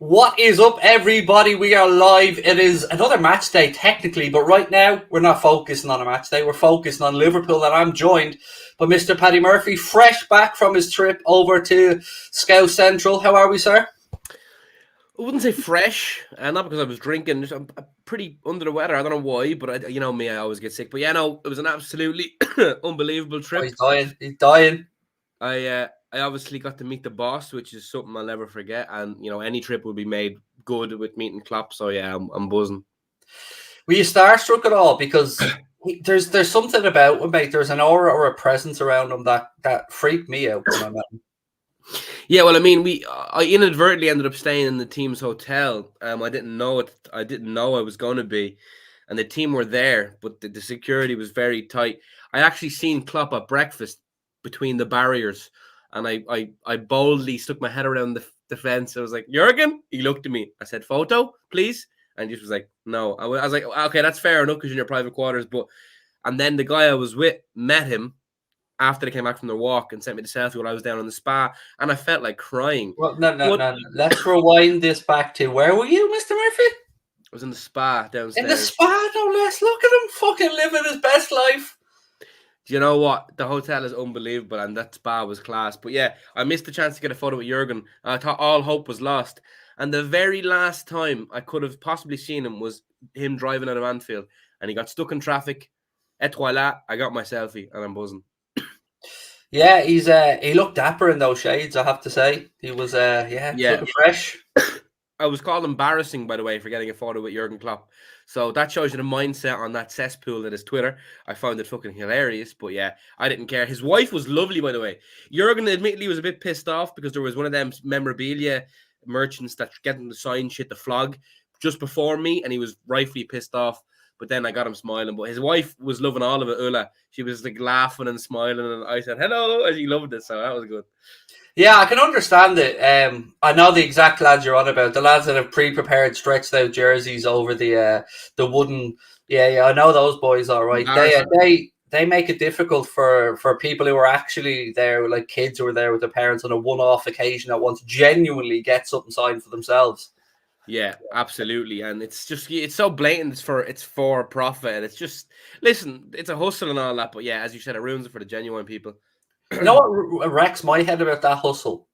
What is up, everybody? We are live. It is another match day, technically, but right now we're not focusing on a match day. We're focusing on Liverpool, and I'm joined by Mr. Paddy Murphy, fresh back from his trip over to Scout Central. How are we, sir? I wouldn't say fresh, not because I was drinking. I'm pretty under the weather. I don't know why, but you know me, I always get sick. But yeah, no, it was an absolutely unbelievable Oh, trip. he's dying. He's dying. I obviously got to meet the boss, which is something I'll never forget. And you know, any trip will be made good with meeting Klopp. So yeah, I'm buzzing. Were you starstruck at all? Because there's something about him, mate. There's an aura or a presence around him that freaked me out when I met him. Yeah, well, I mean, I inadvertently ended up staying in the team's hotel. I didn't know it. I didn't know I was going to be, and the team were there, but the security was very tight. I actually seen Klopp at breakfast between the barriers, and I boldly stuck my head around the fence. I was like, Jurgen. He looked at me. I said, "Photo, please," and he just was like, "No." I was like, "Okay, that's fair enough because you're in your private quarters." But and then the guy I was with met him after they came back from their walk and sent me the selfie while I was down on the spa, and I felt like crying. Well, no. But Let's rewind this back to where were you, Mr. Murphy? I was in the spa In the downstairs. spa, no less. Look at him fucking living his best life. Do you know what? The hotel is unbelievable, and that spa was class. But yeah, I missed the chance to get a photo with Jurgen. I thought all hope was lost. And the very last time I could have possibly seen him was him driving out of Anfield, and he got stuck in traffic. Et voilà, I got my selfie, and I'm buzzing. Yeah, he looked dapper in those shades, I have to say. He was Yeah. looking fresh. I was called embarrassing, by the way, for getting a photo with Jurgen Klopp. So that shows you the mindset on that cesspool that is Twitter. I found it fucking hilarious, but yeah, I didn't care. His wife was lovely, by the way. Jurgen admittedly was a bit pissed off because there was one of them memorabilia merchants that get him to sign shit to flog just before me, and he was rightfully pissed off. But then I got him smiling. But his wife was loving all of it, Ulla. She was like laughing and smiling, and I said hello, and she loved it. So that was good. Yeah, I can understand it. I know the exact lads you're on about. The lads that have pre-prepared, stretched out jerseys over the wooden. Yeah, I know those boys. All right, they make it difficult for people who are actually there, like kids who are there with their parents on a one-off occasion that want to genuinely get something signed for themselves. Yeah, absolutely, and it's so blatant. It's for profit, and it's just listen. It's a hustle and all that, but yeah, as you said, it ruins it for the genuine people. You know what wrecks my head about that hustle?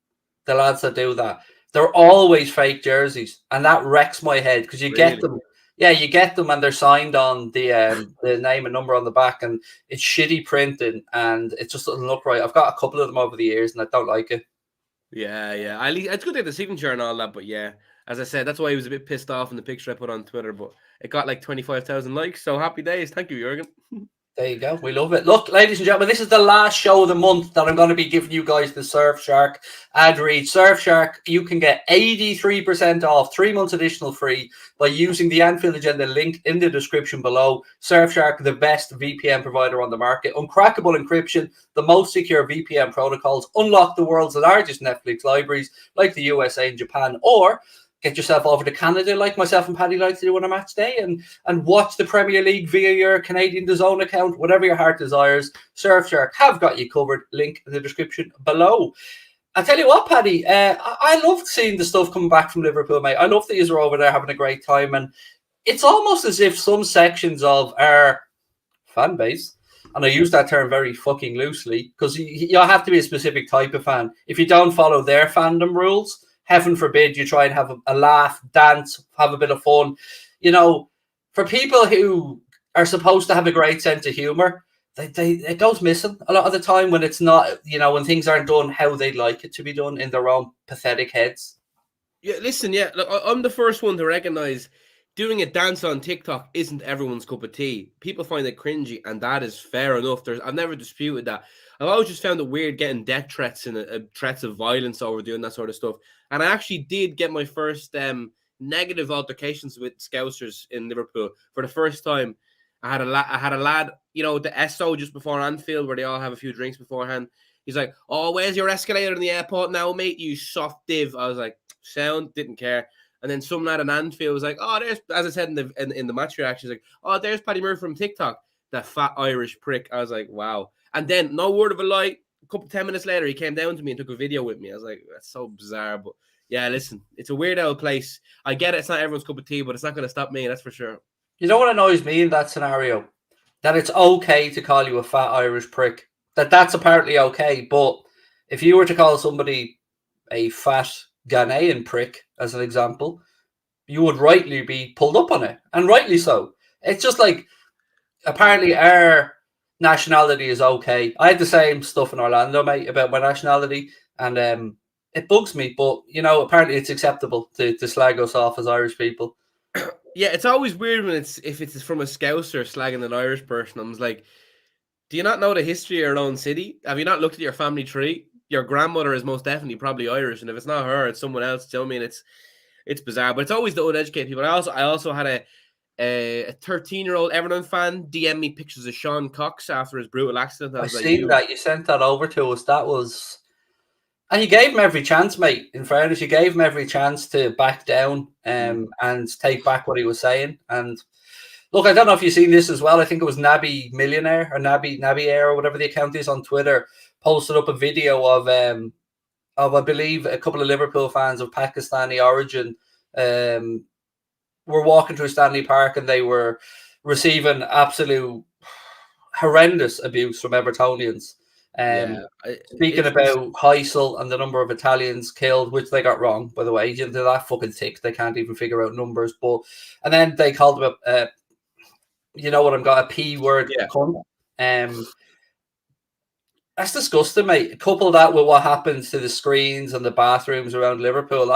The lads that do that, they're always fake jerseys, and that wrecks my head because you get Really? them. Yeah, you get them, and they're signed on the name and number on the back, and it's shitty printing, and it just doesn't look right. I've got a couple of them over the years, and I don't like it. Yeah. It's good to have the signature and all that, but yeah, as I said, that's why he was a bit pissed off in the picture I put on Twitter. But it got like 25,000 likes, so happy days. Thank you, Jurgen. There you go. We love it. Look, ladies and gentlemen, this is the last show of the month that I'm going to be giving you guys the Surfshark ad read. Surfshark, you can get 83% off, 3 months additional free by using the Anfield Agenda link in the description below. Surfshark, the best VPN provider on the market. Uncrackable encryption, the most secure VPN protocols, unlock the world's largest Netflix libraries like the USA and Japan, or get yourself over to Canada like myself and Paddy like to do on a match day and watch the Premier League via your Canadian DAZN account, whatever your heart desires. Surfshark have got you covered. Link in the description below. I tell you what, Paddy, I loved seeing the stuff coming back from Liverpool, mate. I love that you're over there having a great time, and it's almost as if some sections of our fan base, and I use that term very fucking loosely because you have to be a specific type of fan. If you don't follow their fandom rules, heaven forbid you try and have a laugh, dance, have a bit of fun. You know, for people who are supposed to have a great sense of humor, it goes missing a lot of the time when it's not, when things aren't done how they'd like it to be done in their own pathetic heads. Yeah, listen, look, I'm the first one to recognize doing a dance on TikTok isn't everyone's cup of tea. People find it cringy, and that is fair enough. I've never disputed that. I've always just found it weird getting death threats and threats of violence over doing that sort of stuff. And I actually did get my first negative altercations with Scousers in Liverpool for the first time. I had a lad, the SO just before Anfield, where they all have a few drinks beforehand. He's like, "Oh, where's your escalator in the airport now, mate? You soft div." I was like, "Sound," didn't care. And then some lad in Anfield was like, "Oh, there's," as I said in the match reaction, like, "Oh, there's Paddy Murphy from TikTok, that fat Irish prick." I was like, "Wow." And then, no word of a lie, 10 minutes later, he came down to me and took a video with me. I was like, "That's so bizarre," but Yeah, listen, it's a weird old place. I get it. It's not everyone's cup of tea, but it's not going to stop me. That's for sure. You know what annoys me in that scenario? That it's okay to call you a fat Irish prick. That's apparently okay. But if you were to call somebody a fat Ghanaian prick, as an example, you would rightly be pulled up on it, and rightly so. It's just like, apparently our nationality is okay. I had the same stuff in Orlando, mate, about my nationality, and it bugs me. But apparently it's acceptable to slag us off as Irish people. Yeah, it's always weird when if it's from a Scouser slagging an Irish person. I'm just like, do you not know the history of your own city? Have you not looked at your family tree? Your grandmother is most definitely probably Irish, and if it's not her, it's someone else. Do you know what I mean? It's bizarre, but it's always the uneducated people. I also had a 13-year-old Everton fan DM me pictures of Sean Cox after his brutal accident. I seen that. You sent that over to us. That was... And you gave him every chance, mate. In fairness, you gave him every chance to back down and take back what he was saying. And look, I don't know if you've seen this as well. I think it was Naby Millionaire or Naby Air or whatever the account is on Twitter, posted up a video of I believe a couple of Liverpool fans of Pakistani origin were walking through Stanley Park, and they were receiving absolute horrendous abuse from Evertonians. Speaking about Heysel and the number of Italians killed, which they got wrong, by the way. They're that fucking thick, they can't even figure out numbers. And then they called him a P word, cunt. That's disgusting, mate. Couple that with what happens to the screens and the bathrooms around Liverpool.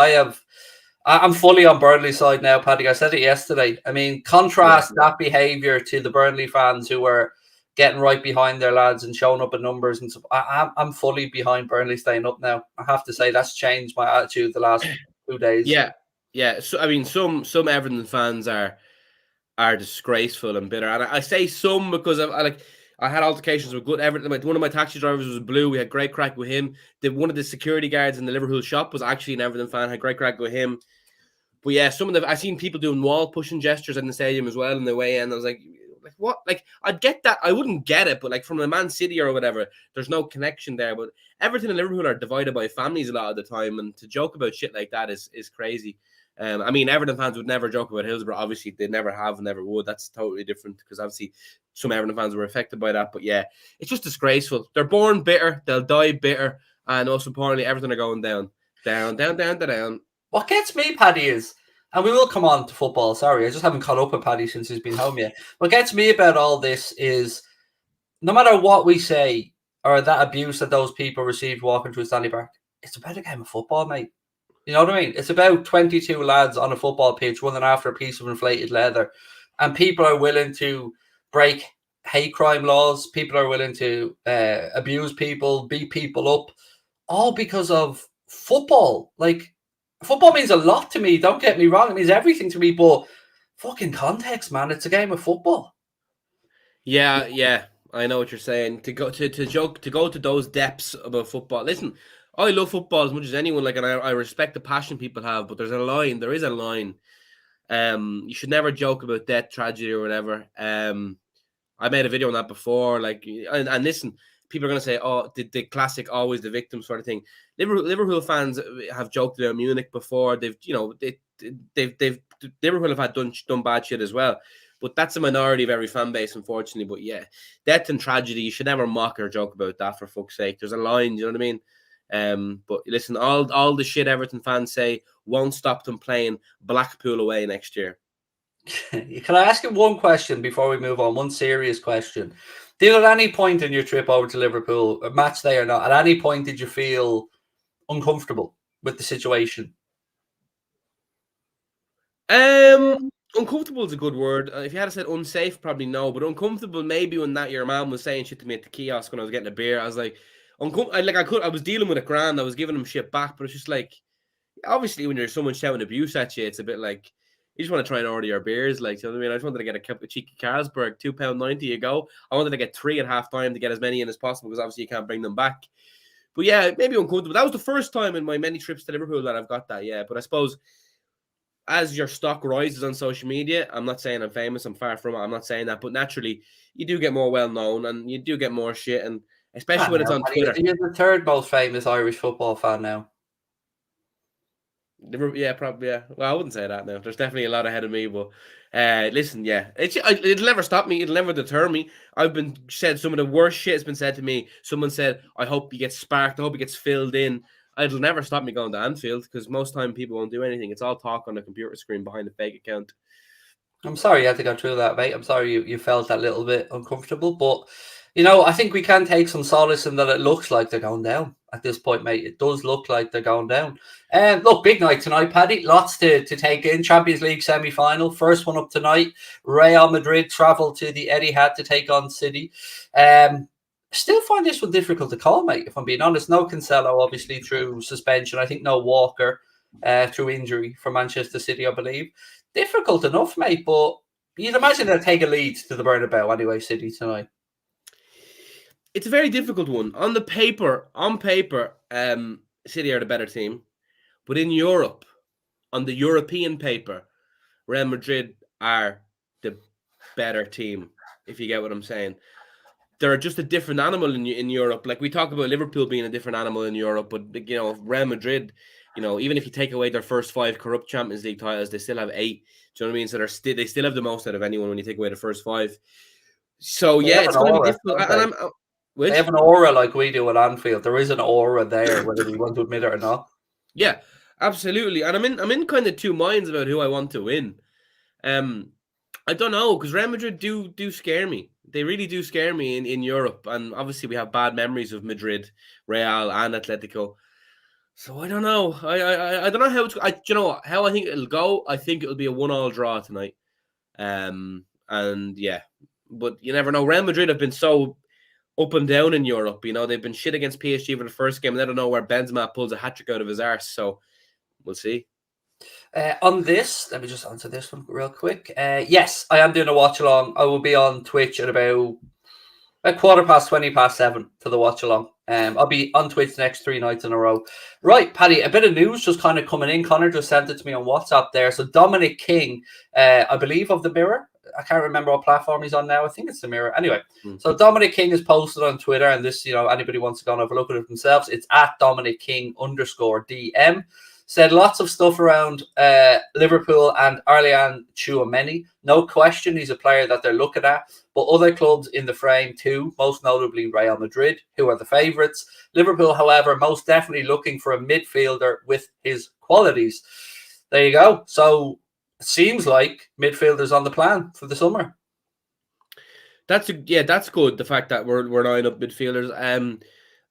I'm fully on Burnley's side now, Paddy. I said it yesterday. I mean, contrast that behaviour to the Burnley fans who were getting right behind their lads and showing up in numbers and stuff. I'm fully behind Burnley staying up now. I have to say that's changed my attitude the last 2 days. Yeah. So I mean, some Everton fans are disgraceful and bitter, and I say some because I had altercations with good Everton. Like, one of my taxi drivers was blue. We had great crack with him. One of the security guards in the Liverpool shop was actually an Everton fan. Had great crack with him. But yeah, I've seen people doing wall pushing gestures in the stadium as well in the way in. I was like what? Like, I'd get that. I wouldn't get it, but like from a Man City or whatever, there's no connection there. But Everton and Liverpool are divided by families a lot of the time, and to joke about shit like that is crazy. I mean, Everton fans would never joke about Hillsborough. Obviously, they never have and never would. That's totally different because obviously some Everton fans were affected by that. But yeah, it's just disgraceful. They're born bitter. They'll die bitter. And most importantly, Everton are going down. Down, down, down, down, down. What gets me, Paddy, is, and we will come on to football, sorry, I just haven't caught up with Paddy since he's been home yet. What gets me about all this is, no matter what we say, or that abuse that those people received walking through Stanley Park, it's about a game of football, mate. You know what I mean? It's about 22 lads on a football pitch running after a piece of inflated leather. And people are willing to break hate crime laws. People are willing to abuse people, beat people up, all because of football. Like, football means a lot to me. Don't get me wrong. It means everything to me. But fucking context, man. It's a game of football. Yeah. I know what you're saying. To go to those depths about football. Listen, I love football as much as anyone, and I respect the passion people have, but there's a line. There is a line. You should never joke about death, tragedy, or whatever. I made a video on that before. And listen, people are going to say, "Oh, the classic, always the victim" sort of thing. Liverpool fans have joked about Munich before. Liverpool have done bad shit as well. But that's a minority of every fan base, unfortunately. But yeah, death and tragedy, you should never mock or joke about that, for fuck's sake. There's a line, you know what I mean? But listen, all the shit Everton fans say won't stop them playing Blackpool away next year. Can I ask you one question before we move on? One serious question. Did at any point in your trip over to Liverpool, a match day or not, at any point did you feel uncomfortable with the situation? Uncomfortable is a good word. If you had said unsafe, probably no. But uncomfortable, maybe when your mom was saying shit to me at the kiosk when I was getting a beer. I was like, I was dealing with a grand. I was giving him shit back, but it's just like, obviously, when there's someone shouting abuse at you, it's a bit like you just want to try and order your beers. Like, you know what I mean? I just wanted to get a cup of cheeky Carlsberg, £2.90 a go. I wanted to get 3 at half time to get as many in as possible because obviously you can't bring them back. But yeah, maybe uncomfortable. That was the first time in my many trips to Liverpool that I've got that. Yeah, but I suppose as your stock rises on social media, I'm not saying I'm famous. I'm far from it. I'm not saying that, but naturally, you do get more well known and you do get more shit, and especially when it's on Twitter. You're the third most famous Irish football fan now. Yeah, probably. Yeah. Well, I wouldn't say that now. There's definitely a lot ahead of me, but listen, yeah, it'll never stop me. It'll never deter me. I've been said some of the worst shit has been said to me. Someone said, "I hope he gets sparked. I hope he gets filled in." It'll never stop me going to Anfield because most time people won't do anything. It's all talk on a computer screen behind a fake account. I'm sorry you had to go through that, mate. I'm sorry you felt that little bit uncomfortable, but you know, I think we can take some solace in that it looks like they're going down at this point, mate. It does look like they're going down. Look, big night tonight, Paddy. Lots to take in. Champions League semi-final. First one up tonight. Real Madrid travel to the Etihad to take on City. Still find this one difficult to call, mate, if I'm being honest. No Cancelo, obviously, through suspension. I think no Walker through injury for Manchester City, I believe. Difficult enough, mate, but you'd imagine they'll take a lead to the Bernabeu anyway, City tonight. It's a very difficult one. On paper, City are the better team. But in Europe, on the European paper, Real Madrid are the better team, if you get what I'm saying. They're just a different animal in Europe. Like we talk about Liverpool being a different animal in Europe, but you know, Real Madrid, you know, even if you take away their first 5 corrupt Champions League titles, they still have 8. Do you know what I mean? So they still have the most out of anyone when you take away the first 5. So yeah, it's going to be difficult. They have an aura like we do at Anfield. There is an aura there, whether we want to admit it or not. Yeah, absolutely. And I'm in kind of two minds about who I want to win. I don't know, because Real Madrid do scare me. They really do scare me in Europe. And obviously we have bad memories of Madrid, Real, and Atletico. So I don't know. I don't know how it's. You know how I think it'll go. I think it'll be a 1-1 draw tonight. And yeah, but you never know. Real Madrid have been so up and down in Europe. You know, they've been shit against PSG for the first game. And I don't know where Benzema pulls a hat-trick out of his arse. So we'll see. On this, let me just answer this one real quick. Yes, I am doing a watch along. I will be on Twitch at about 7:15 for the watch along. I'll be on Twitch the next 3 nights in a row. Right, Paddy, a bit of news just kind of coming in. Connor just sent it to me on WhatsApp there. So Dominic King, I believe of the Mirror. I can't remember what platform he's on now. I think it's the Mirror. Anyway, so Dominic King is posted on Twitter, and this, you know, anybody wants to go and have a look at it themselves. It's at Dominic King _DM. Said lots of stuff around Liverpool and Aurelien Tchouameni. No question, he's a player that they're looking at. But other clubs in the frame too, most notably Real Madrid, who are the favourites. Liverpool, however, most definitely looking for a midfielder with his qualities. There you go. So it seems like midfielders on the plan for the summer. That's good. The fact that we're lining up midfielders.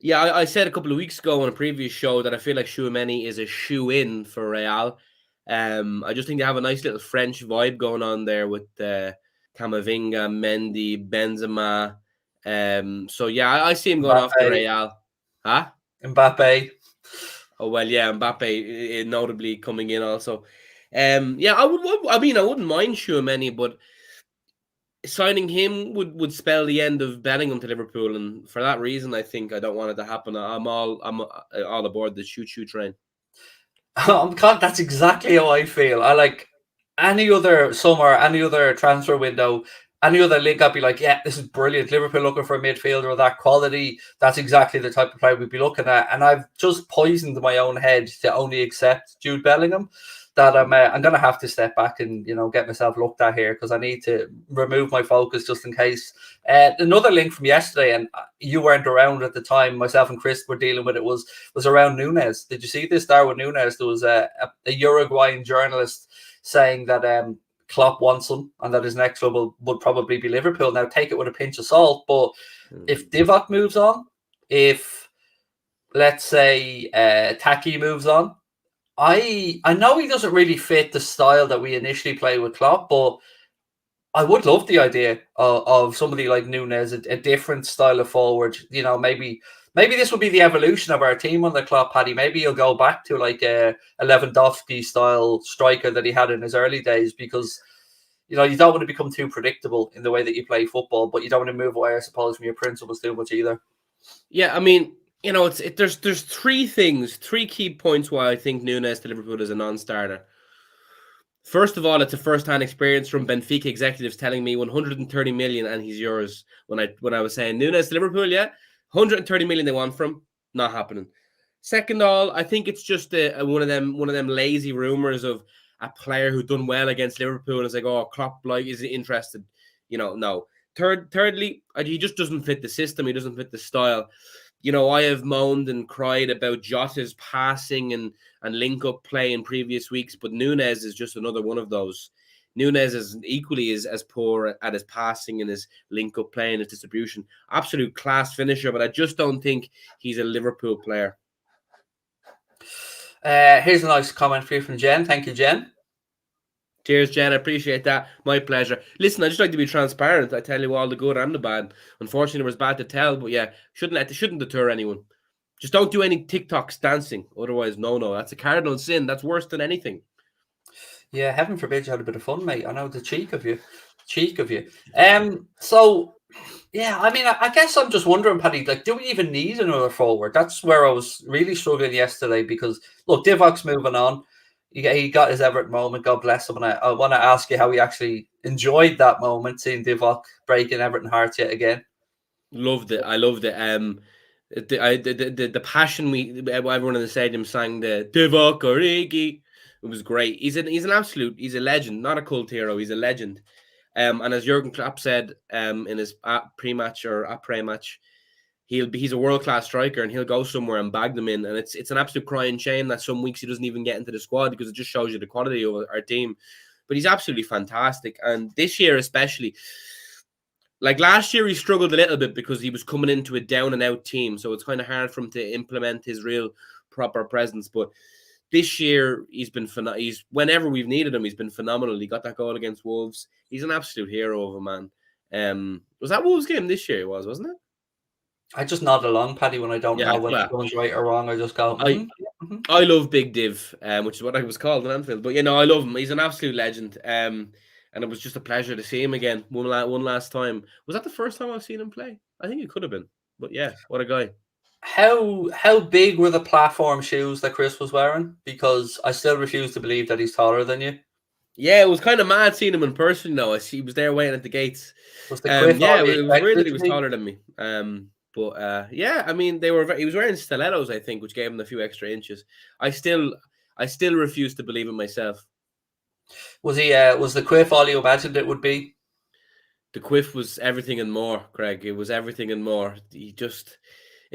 Yeah, I said a couple of weeks ago on a previous show that I feel like Tchouameni is a shoe-in for Real. I just think they have a nice little French vibe going on there with Camavinga, Mendy, Benzema. So yeah, I see him going off to Real. Huh? Mbappe. Oh well, yeah, Mbappe notably coming in also. Yeah, I wouldn't mind Tchouameni, but signing him would spell the end of Bellingham to Liverpool, and for that reason, I think I don't want it to happen. I'm all aboard the choo-choo train. That's exactly how I feel. I like any other summer, any other transfer window, any other link. I'd be like, yeah, this is brilliant. Liverpool looking for a midfielder of that quality. That's exactly the type of player we'd be looking at. And I've just poisoned my own head to only accept Jude Bellingham. That I'm going to have to step back and, you know, get myself looked at here because I need to remove my focus just in case. Another link from yesterday, and you weren't around at the time, myself and Chris were dealing with it, was around Núñez. Did you see this, Darwin Núñez? There was a Uruguayan journalist saying that Klopp wants him and that his next club would probably be Liverpool. Now, take it with a pinch of salt, but if Divock moves on, if, let's say, Taki moves on, I know he doesn't really fit the style that we initially played with Klopp, but I would love the idea of somebody like Núñez, a different style of forward. You know, maybe this will be the evolution of our team under Klopp, Paddy. Maybe he'll go back to like a Lewandowski style striker that he had in his early days, because you know you don't want to become too predictable in the way that you play football, but you don't want to move away, I suppose, from your principles too much either. Yeah, I mean, you know, there's 3 key points why I think Núñez to Liverpool is a non-starter. First of all, it's a first-hand experience from Benfica executives telling me 130 million and he's yours. When I was saying Núñez to Liverpool, yeah, 130 million they want from, not happening. Second all, I think it's just one of them lazy rumors of a player who done well against Liverpool and it's like, oh, Klopp like isn't interested. No. Thirdly, he just doesn't fit the system. He doesn't fit the style. I have moaned and cried about Jota's passing and link-up play in previous weeks, but Núñez is just another one of those. Núñez is equally as poor at his passing and his link-up play and his distribution. Absolute class finisher, but I just don't think he's a Liverpool player. Here's a nice comment for you from Jen. Thank you, Jen. Cheers, Jen. I appreciate that. My pleasure. Listen, I just like to be transparent. I tell you all the good and the bad. Unfortunately, it was bad to tell, but yeah, shouldn't deter anyone. Just don't do any TikToks dancing. Otherwise, no, that's a cardinal sin. That's worse than anything. Yeah, heaven forbid you had a bit of fun, mate. I know the cheek of you. So, yeah, I mean, I guess I'm just wondering, Paddy, like, do we even need another forward? That's where I was really struggling yesterday because, look, Divok's moving on. He got his Everton moment. God bless him. And I want to ask you how he actually enjoyed that moment, seeing Divock breaking Everton hearts yet again. Loved it. I loved it. The passion everyone in the stadium sang the Divock Origi. It was great. He's a legend, not a cult hero. He's a legend. And as Jurgen Klopp said in his pre-match or après-match, he's a world-class striker and he'll go somewhere and bag them in. And it's an absolute crying shame that some weeks he doesn't even get into the squad because it just shows you the quality of our team. But he's absolutely fantastic. And this year especially, like last year he struggled a little bit because he was coming into a down-and-out team. So it's kind of hard for him to implement his real proper presence. But this year he's been whenever we've needed him, he's been phenomenal. He got that goal against Wolves. He's an absolute hero of a man. Was that Wolves game this year? Wasn't it? I just nod along, Paddy, when I don't know whether someone's right or wrong. I just go. I love Big Div, which is what I was called in Anfield. But I love him. He's an absolute legend. And it was just a pleasure to see him again one last time. Was that the first time I've seen him play? I think it could have been. But yeah, what a guy. How big were the platform shoes that Chris was wearing? Because I still refuse to believe that he's taller than you. Yeah, it was kind of mad seeing him in person, though. He was there waiting at the gates. Was the it was weird that he was taller than me. But yeah, I mean, he was wearing stilettos, I think, which gave him a few extra inches. I still refuse to believe it myself. Was the quiff all you imagined it would be? The quiff was everything and more, Craig. It was everything and more. It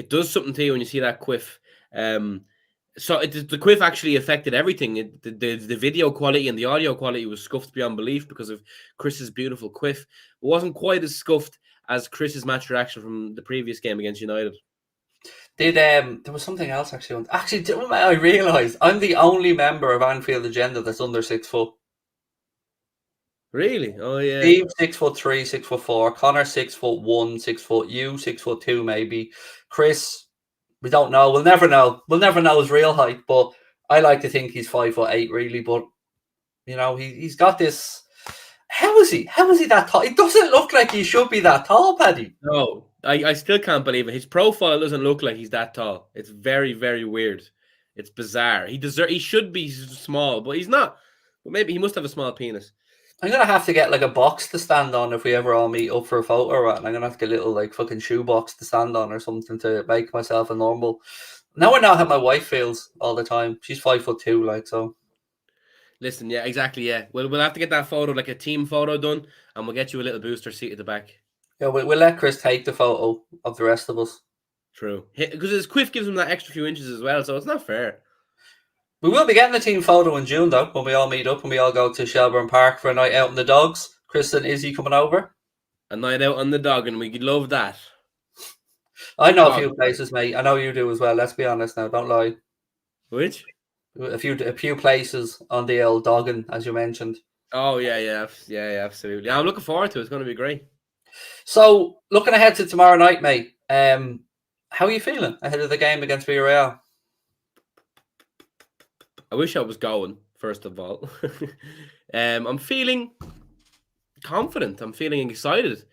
does something to you when you see that quiff. So the quiff actually affected everything. The video quality and the audio quality was scuffed beyond belief because of Chris's beautiful quiff. It wasn't quite as scuffed as Chris's match reaction from the previous game against United. There was something else actually. I realised I'm the only member of Anfield Agenda that's under 6 foot. Really? Oh yeah. Steve 6'3", 6'4". Connor 6'1", 6 foot. You 6'2", maybe. Chris, we don't know. We'll never know. We'll never know his real height. But I like to think he's 5'8", really. But he's got this. How is he that tall? It doesn't look like he should be that tall, Paddy. No, I still can't believe it. His profile doesn't look like he's that tall. It's very, very weird. It's bizarre. He should be small, but he's not. But maybe he must have a small penis. I'm going to have to get like a box to stand on if we ever all meet up for a photo or what. And I'm going to have to get a little like fucking shoe box to stand on or something to make myself a normal. Now I know how my wife feels all the time. She's 5'2", like, so. Listen, yeah, exactly, yeah. We'll have to get that photo, like a team photo done, and we'll get you a little booster seat at the back. Yeah, we'll let Chris take the photo of the rest of us. True. Because his quiff gives him that extra few inches as well, so it's not fair. We will be getting a team photo in June, though, when we all meet up and we all go to Shelbourne Park for a night out on the dogs. Chris and Izzy coming over. A night out on the dog, and we could love that. I know a few places, mate. I know you do as well. Let's be honest now. Don't lie. Which? A few places on the old dogging, as you mentioned. Oh, yeah, absolutely. I'm looking forward to it. It's going to be great. So, looking ahead to tomorrow night, mate, how are you feeling ahead of the game against Villarreal? I wish I was going, first of all. I'm feeling confident. I'm feeling excited.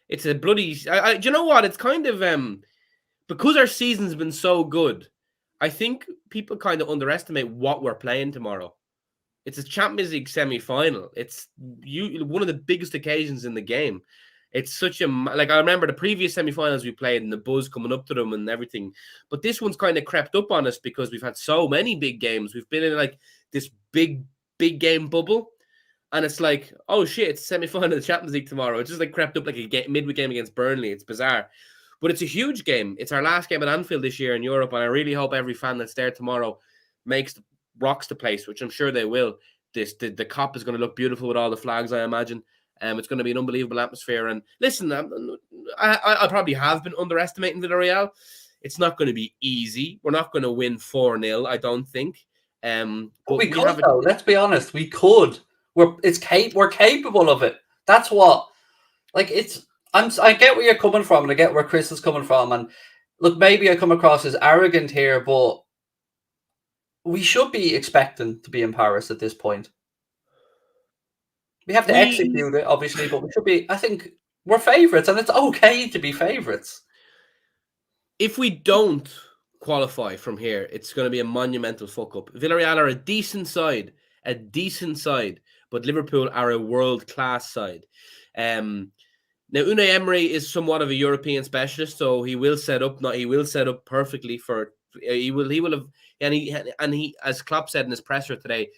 It's a bloody... do you know what? It's kind of... because our season's been so good, I think people kind of underestimate what we're playing tomorrow. It's a Champions League semi-final. It's one of the biggest occasions in the game. It's such a like I remember the previous semi-finals we played and the buzz coming up to them and everything, but this one's kind of crept up on us because we've had so many big games. We've been in like this big game bubble, and it's like, oh shit, it's semi-final of the Champions League tomorrow. It's just like crept up like a midweek game against Burnley. It's bizarre, but it's a huge game. It's our last game at Anfield this year in Europe, and I really hope every fan that's there tomorrow rocks the place, which I'm sure they will. The cop is going to look beautiful with all the flags, I imagine. It's going to be an unbelievable atmosphere. And listen, I probably have been underestimating Villarreal. It's not going to be easy. We're not going to win 4-0, I don't think. But we could, though. Let's be honest. We could. We're capable of it. That's what. Like, I get where you're coming from, and I get where Chris is coming from. And look, maybe I come across as arrogant here, but we should be expecting to be in Paris at this point. We have to execute it, obviously, but we should be. I think we're favourites, and it's okay to be favourites. If we don't qualify from here, it's going to be a monumental fuck up. Villarreal are a decent side, but Liverpool are a world-class side. Now, Unai Emery is somewhat of a European specialist, so he will set up perfectly for. He will have, and he, as Klopp said in his presser today,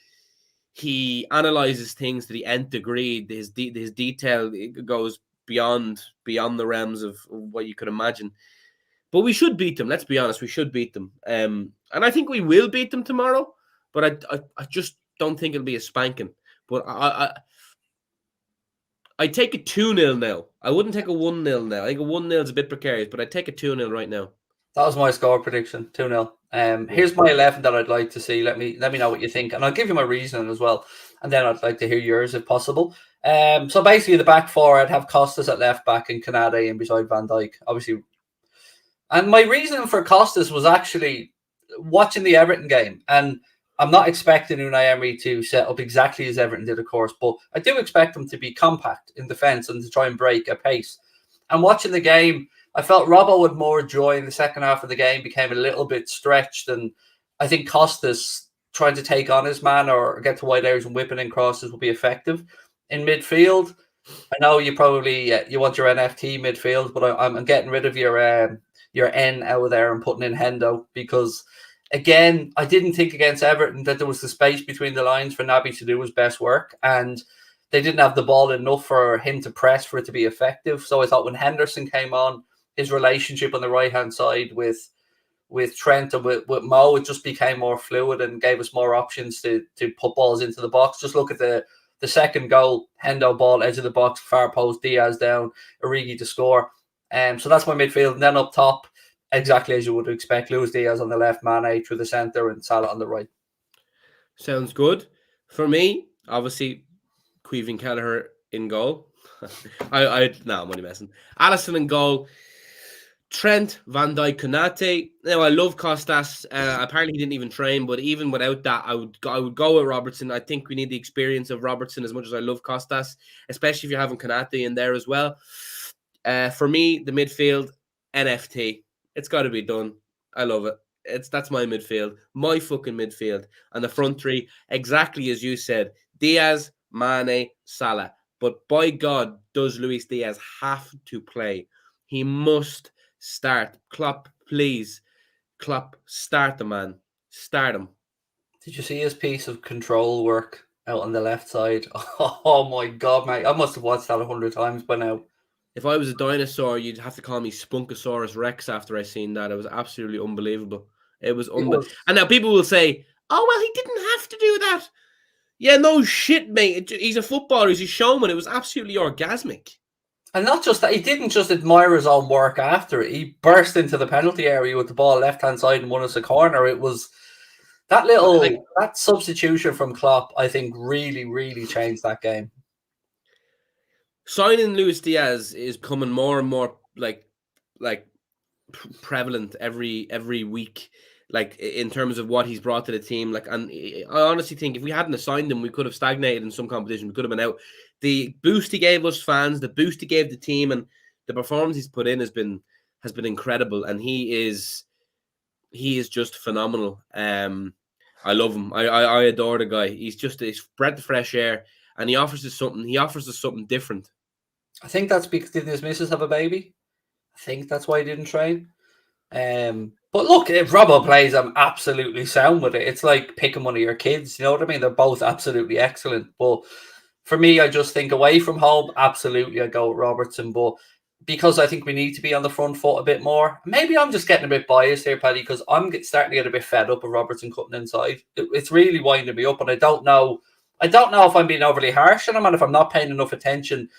he analyzes things to the nth degree. His detail goes beyond the realms of what you could imagine. But we should beat them. Let's be honest, we should beat them. And I think we will beat them tomorrow. But I just don't think it'll be a spanking. But I take a 2-0 now. I wouldn't take a 1-0 now. I think a 1-0 is a bit precarious, but I'd take a 2-0 right now. That was my score prediction, 2-0. Here's my 11 that I'd like to see. Let me know what you think, and I'll give you my reasoning as well. And then I'd like to hear yours if possible. So basically, the back four, I'd have Costas at left back and Canade in beside Van Dijk, obviously. And my reasoning for Costas was actually watching the Everton game, and I'm not expecting Unai Emery to set up exactly as Everton did, of course, but I do expect them to be compact in defence and to try and break a pace. And watching the game, I felt Robbo had more joy in the second half of the game, became a little bit stretched, and I think Costas trying to take on his man or get to wide areas and whipping in crosses will be effective. In midfield, I know you probably you want your NFT midfield, but I'm getting rid of your N out of there and putting in Hendo because, again, I didn't think against Everton that there was the space between the lines for Naby to do his best work, and they didn't have the ball enough for him to press for it to be effective. So I thought when Henderson came on, his relationship on the right-hand side with Trent and with Mo, it just became more fluid and gave us more options to put balls into the box. Just look at the second goal, Hendo ball, edge of the box, far post, Diaz down, Origi to score. So that's my midfield. And then up top, exactly as you would expect, Luis Diaz on the left, Mane through the centre and Salah on the right. Sounds good. For me, obviously, Caoimhín Kelleher in goal. I'm only messing. Alisson in goal. Trent, Van Dijk, Konate. Now, I love Costas. Apparently, he didn't even train, but even without that, I would go with Robertson. I think we need the experience of Robertson as much as I love Costas, especially if you're having Konate in there as well. For me, the midfield, NFT. It's got to be done. I love it. That's my midfield. My fucking midfield. And the front three, exactly as you said, Diaz, Mane, Salah. But by God, does Luis Diaz have to play? He must start. Klopp, please. Klopp, start the man. Start him. Did you see his piece of control work out on the left side? Oh my God, mate. I must have watched that 100 times by now. If I was a dinosaur, you'd have to call me Spunkosaurus Rex after I seen that. It was absolutely unbelievable. It was unbelievable. And now people will say, oh, well, he didn't have to do that. Yeah, no shit, mate. He's a footballer. He's a showman. It was absolutely orgasmic. And not just that, he didn't just admire his own work after it. He burst into the penalty area with the ball left-hand side and won us a corner. It was that that substitution from Klopp, I think, really, really changed that game. Signing Luis Diaz is becoming more and more like prevalent every week, like in terms of what he's brought to the team. And I honestly think if we hadn't assigned him, we could have stagnated in some competition. We could have been out. The boost he gave us fans, the boost he gave the team, and the performance he's put in has been incredible. And he is just phenomenal. I love him. I adore the guy. He's breath of fresh air, and he offers us something. He offers us something different. I think that's because did his missus have a baby? I think that's why he didn't train. But look, if Robbo plays, I'm absolutely sound with it. It's like picking one of your kids. You know what I mean? They're both absolutely excellent. But for me, I just think away from home, absolutely, I go with Robertson. But because I think we need to be on the front foot a bit more, maybe I'm just getting a bit biased here, Paddy, because I'm starting to get a bit fed up of Robertson cutting inside. It's really winding me up, and I don't know. I don't know if I'm being overly harsh on him and if I'm not paying enough attention.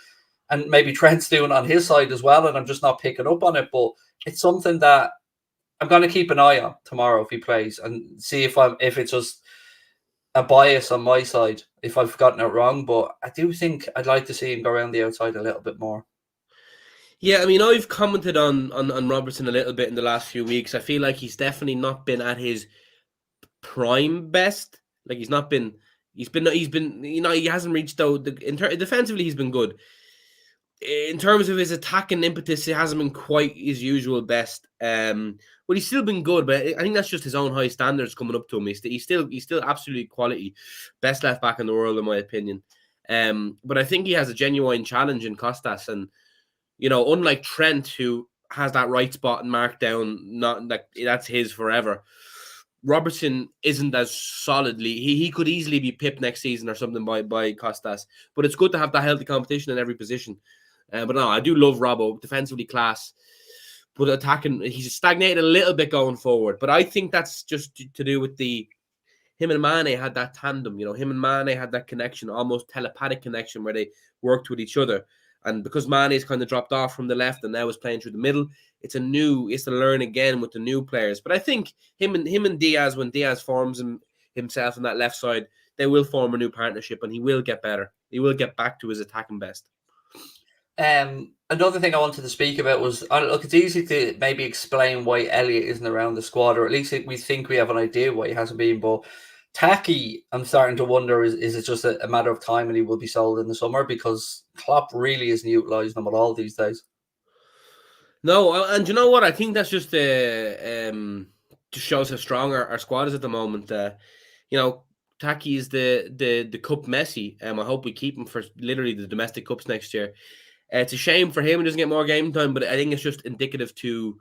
And maybe Trent's doing it on his side as well, and I'm just not picking up on it. But it's something that I'm going to keep an eye on tomorrow if he plays and see if it's just a bias on my side, if I've gotten it wrong. But I do think I'd like to see him go around the outside a little bit more. Yeah, I mean, I've commented on Robertson a little bit in the last few weeks. I feel like he's definitely not been at his prime best. Like he's been, you know, he hasn't reached though. Defensively, he's been good. In terms of his attacking impetus, it hasn't been quite his usual best. But he's still been good. But I think that's just his own high standards coming up to him. He's still absolutely quality, best left back in the world in my opinion. But I think he has a genuine challenge in Costas, and you know, unlike Trent, who has that right spot and marked down, not like that's his forever. Robertson isn't as solidly. He could easily be pipped next season or something by Costas. But it's good to have that healthy competition in every position. But no, I do love Robbo, defensively class. But attacking, he's stagnated a little bit going forward. But I think that's just to do with him and Mane had that tandem. You know, him and Mane had that connection, almost telepathic connection where they worked with each other. And because Mane's kind of dropped off from the left and now is playing through the middle, it's to learn again with the new players. But I think him and Diaz, when Diaz forms himself on that left side, they will form a new partnership and he will get better. He will get back to his attacking best. Another thing I wanted to speak about was, look, it's easy to maybe explain why Elliott isn't around the squad, or at least we think we have an idea why he hasn't been. But Taki, I'm starting to wonder, is it just a matter of time and he will be sold in the summer, because Klopp really isn't utilising them at all these days. No, and you know what? I think that's just just shows how strong our squad is at the moment. You know, Taki is the cup Messi. I hope we keep him for literally the domestic cups next year. It's a shame for him he doesn't get more game time, but I think it's just indicative to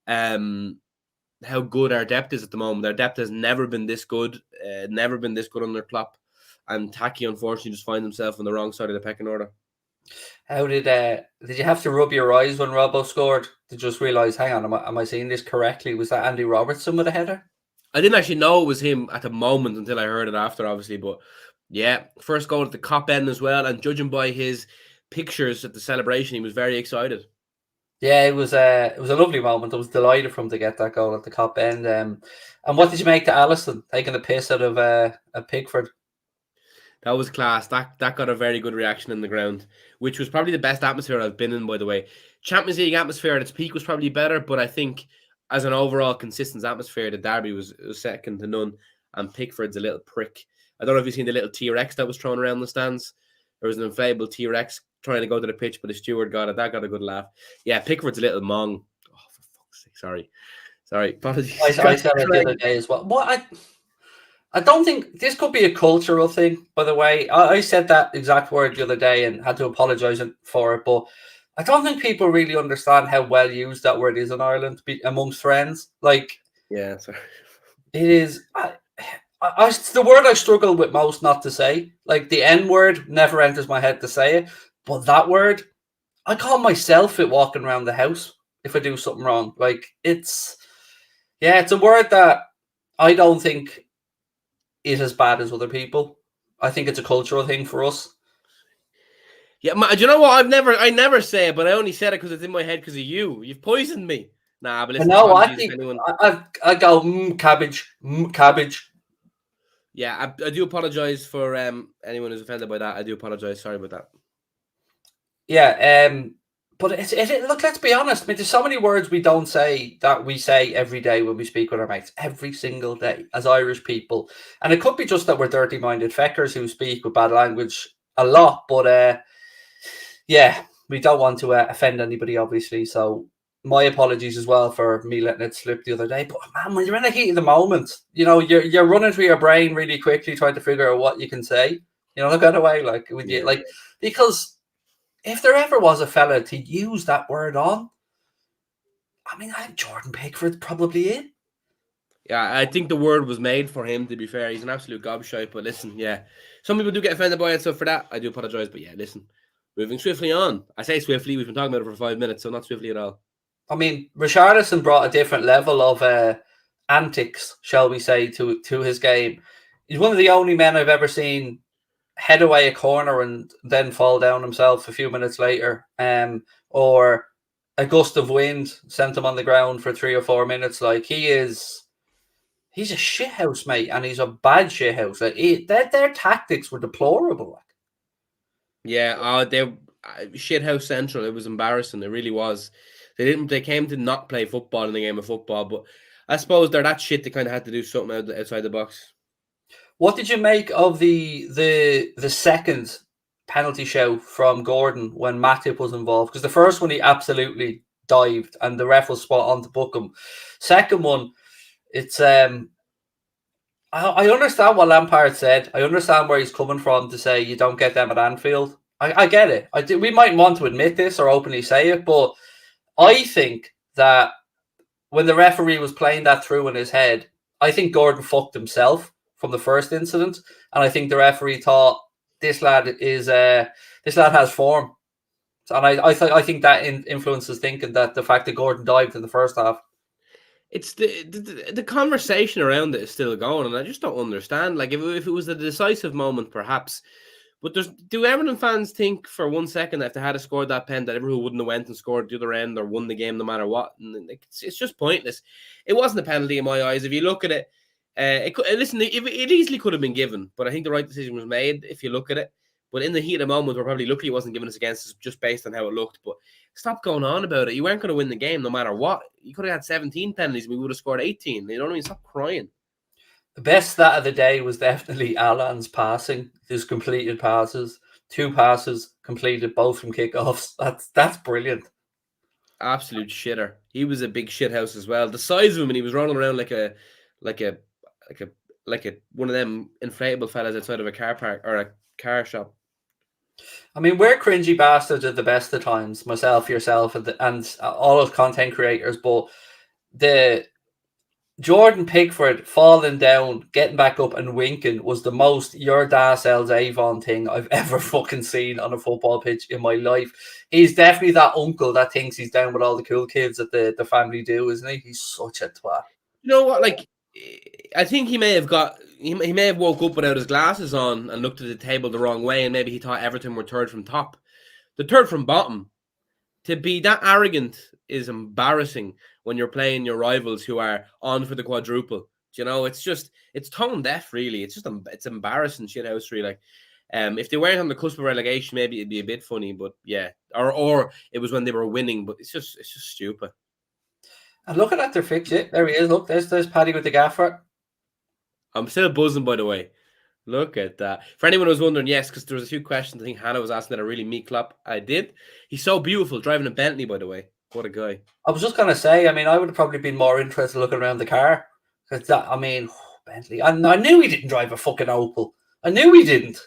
how good our depth is at the moment. Our depth has never been this good, under Klopp. And Taki, unfortunately, just finds himself on the wrong side of the pecking order. How did you have to rub your eyes when Robbo scored to just realise, hang on, am I seeing this correctly? Was that Andy Robertson with a header? I didn't actually know it was him at the moment until I heard it after, obviously. But yeah, first goal at the Kop end as well. And judging by his pictures at the celebration, he was very excited. Yeah, it was a lovely moment. I was delighted for him to get that goal at the Kop end. And what did you make to Alisson taking the piss out of Pickford? That was class. That got a very good reaction in the ground, which was probably the best atmosphere I've been in, by the way. Champions League atmosphere at its peak was probably better, but I think as an overall consistent atmosphere, the derby was second to none, and Pickford's a little prick. I don't know if you've seen the little T-Rex that was thrown around the stands. There was an inflatable T-Rex trying to go to the pitch, but the steward got it. That got a good laugh. Yeah, Pickford's a little mong. Oh, for fuck's sake. Sorry. Apologies. I said it the other day as well. I don't think this could be a cultural thing, by the way. I said that exact word the other day and had to apologise for it, but I don't think people really understand how well used that word is in Ireland amongst friends. Like, yeah, sorry. It is. It's the word I struggle with most not to say. Like, the N word never enters my head to say it, but that word, I call myself it walking around the house if I do something wrong. Like, it's a word that I don't think is as bad as other people. I think it's a cultural thing for us. Yeah, do you know what? I never say it, but I only said it because it's in my head because of you. You've poisoned me. Nah, but listen, I go cabbage. Yeah, I do apologize for anyone who's offended by that. I do apologize. Sorry about that. Yeah, but look, let's be honest. I mean, there's so many words we don't say that we say every day when we speak with our mates, every single day as Irish people. And it could be just that we're dirty-minded feckers who speak with bad language a lot. But yeah, we don't want to offend anybody, obviously. So my apologies as well for me letting it slip the other day. But man, when you're in the heat of the moment, you know, you're running through your brain really quickly trying to figure out what you can say. You know, look at the way, like with you, like, because if there ever was a fella to use that word on, I mean, I think Jordan Pickford's probably it. Yeah, I think the word was made for him, to be fair. He's an absolute gobshite. But listen, yeah. Some people do get offended by it, so for that, I do apologise. But yeah, listen. Moving swiftly on. I say swiftly, we've been talking about it for 5 minutes, so not swiftly at all. I mean, Richarlison brought a different level of antics, shall we say, to his game. He's one of the only men I've ever seen head away a corner and then fall down himself a few minutes later. Or a gust of wind sent him on the ground for 3 or 4 minutes. Like, he's a shithouse, mate, and he's a bad shithouse. Like, their tactics were deplorable. Yeah, they shithouse central. It was embarrassing. It really was. They came to not play football in the game of football, but I suppose they're that shit. They kind of had to do something outside the box. What did you make of the second penalty shout from Gordon when Matip was involved? Because the first one he absolutely dived and the ref was spot on to book him. Second one, it's I understand what Lampard said. I understand where he's coming from to say you don't get them at Anfield. I get it. We might want to admit this or openly say it, but I think that when the referee was playing that through in his head, I think Gordon fucked himself from the first incident, and I think the referee thought this lad has form, and I think that influences thinking that the fact that Gordon dived in the first half. It's the conversation around it is still going, and I just don't understand. Like if it was a decisive moment, perhaps. But do Everton fans think for 1 second that if they had scored that pen, that Liverpool wouldn't have went and scored the other end or won the game no matter what? And it's just pointless. It wasn't a penalty in my eyes. If you look at it, it easily could have been given, but I think the right decision was made if you look at it. But in the heat of the moment, we're probably lucky it wasn't given us against us just based on how it looked. But stop going on about it. You weren't going to win the game no matter what. You could have had 17 penalties and we would have scored 18. You know what I mean? Stop crying. The best stat of the day was definitely Alan's passing. His completed passes, 2 passes completed, both from kickoffs. That's brilliant. Absolute shitter. He was a big shithouse as well. The size of him, and he was running around like a one of them inflatable fellas outside of a car park or a car shop. I mean, we're cringy bastards at the best of times, myself, yourself, and all those content creators. But the Jordan Pickford falling down, getting back up and winking was the most your das Els Avon thing I've ever fucking seen on a football pitch in my life. He's definitely that uncle that thinks he's down with all the cool kids that the family do, isn't he? He's such a twat. You know what? Like, I think he may have woke up without his glasses on and looked at the table the wrong way, and maybe he thought Everton were third from top. The third from bottom. To be that arrogant is embarrassing when you're playing your rivals who are on for the quadruple. You know, it's tone deaf, really. It's embarrassing shithousery. Like, if they weren't on the cusp of relegation, maybe it'd be a bit funny, but yeah, or it was when they were winning, but it's just stupid. And looking at their fixture, there he is. Look, there's Paddy with the gaffer. I'm still buzzing, by the way. Look at that. For anyone who was wondering, yes, because there was a few questions. I think Hannah was asking that I really meet Klopp. I did. He's so beautiful, driving a Bentley, by the way. What a guy. I was just going to say, I mean, I would have probably been more interested looking around the car. Bentley. I knew he didn't drive a fucking Opel. I knew he didn't.